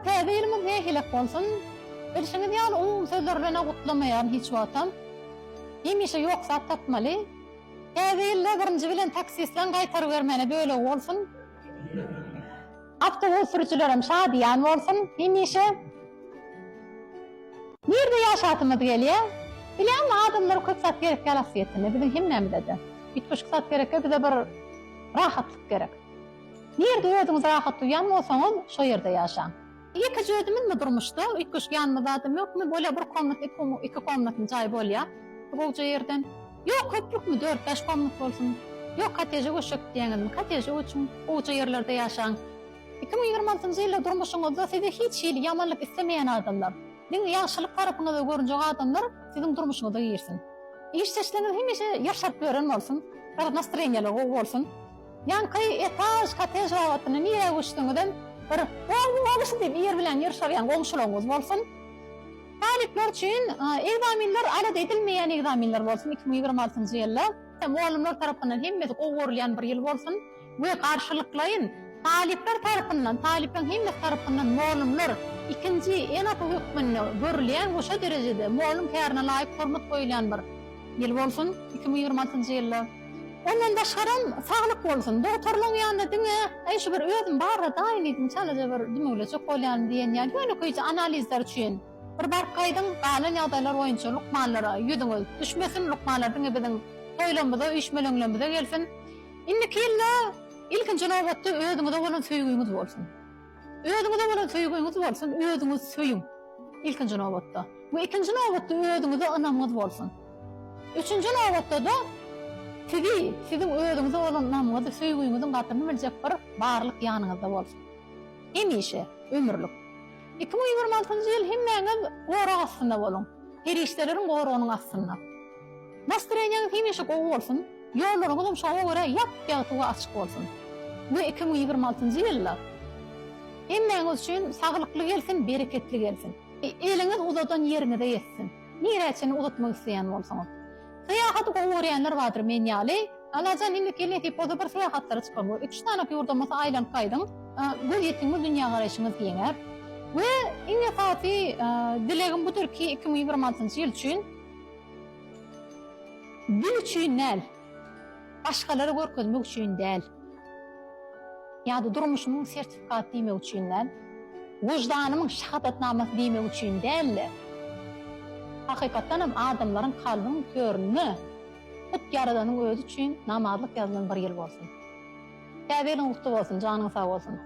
täze ne hilek bolsun. Bilşiňiz ýaly o sözler bilen gutlamaýan hiç wagtam. Hemişe ýoksa tapmaly. Täze ýylda birinji bilen taksistden gaýtaryp bermeli böyle bolsun. Avtobus sürücülerim şadiýan bolsun. Hemişe nerede ýaşatymyz gelýär? Bilen adamlar köp sat gerek galasyetini bilen hemnäme dedi. Bitmiş sat gerek bize bir rahatlyk gerek. Nerede özüňiz rahat duýan bolsaňyz şo ýerde ýaşaň. İki jödümün mi durmuşdu? İki kuş yanımda adım yok mu? Böyle bir komnat, iki komnatın çay bol ya. Bolca yerden. Yok köprük mü? 4-5 komnat bolsun. Yok kateji uçuk diýeňiz mi? Kateji uçun. Bolca yerlerde ýaşaň. 2026-njy ýylda durmuşyňyzda sizi hiç ýamanlyk islemeýän adamlar. Diň ýaşylyk tarapyňyza görünjek adamlar siziň durmuşyňyza girsin. İş seçleňiz hemişe ýaşap gören bolsun. Bir nastreniýeli bolsun. Ýanky etaj, katej watyny niýe uçdyňyzdan bir oğlusu diýip ýer bilen ýerşarýan goňşularyňyz bolsun. Talipler üçin egzaminler alada edilmeýän egzaminler bolsun 2026-njy ýylda. Muallimler tarapyndan hemmesi gowurulýan bir ýyl bolsun. Bu garşylyklaýyn. Talipler tarapyndan, talipiň hemmesi tarapyndan muallimler ikinji enat hukmyny görülýän goşa derejede muallim kärine laýyk hormat goýulýan bir ýyl bolsun 2026-njy ýylda. Ondan da şaram sağlık bolsun. Doktorluň ýanynda diňe, şu bir özüm bar da daýynyň çalaja bir diňle çok bolýan diýen ýa ýöne köýçe analizler üçin. Bir barkaýdyň galan ýagdaýlar boýunça lukmanlara ýüdüňiz düşmesin, lukmanlar diňe biziň toýlamyza, üýşmelerimize gelsin. Indiki ýylda ilkinji nowatda özüňize bolan söýgüňiz bolsun. Özüňize bolan söýgüňiz bolsun, özüňiz söýüň. İlkinji nowatda. Bu ikinji nowatda özüňize anamyz bolsun. Üçüncü nowatda da sizin özüňize bolan namyňyzy, söýgüňiziň gatyny biljek bir barlyk ýanyňyzda bolsun. Hemişe ömürlük. 2026-njy ýyl hemmeňiz gowra astynda bolun. Her işleriň gowrugynyň astynda. Nastreniýaňyz hemişe gowy bolsun. Ýollaryňyz şoňa görä ýap-ýatyga açyk bolsun. Bu 2026-njy ýylda hemmeňiz üçin saglykly gelsin, bereketli gelsin. Eliňiz uzadan ýeriňizde ýetsin. Nireçini uzatmak isleýän bolsaňyz. Seyahaty gowurýanlar bardyr men ýaly. Alajan indi kelýär poda bir seyahatlary çykan. 3 tane ýurdamyza aýlanyp gaýdyň. Göz ýetdiňiz dünýä garaşyňyz giňer. We iňe taty dilegim budur ki 2026-njy ýyl üçin dil üçin näl? Başgalary görkezmek üçin däl. Ýa-da durmuşymyň sertifikaty diýmek üçin näl? Wujdanymyň şahadatnamasy diýmek üçin däl. Hakykatdan hem adamlaryň kalbynyň körüne Kut Yaradanyň özü üçin namazlyk ýazylan bir ýyl bolsun. Täze ýylyň gutly bolsun, janyň sag bolsun.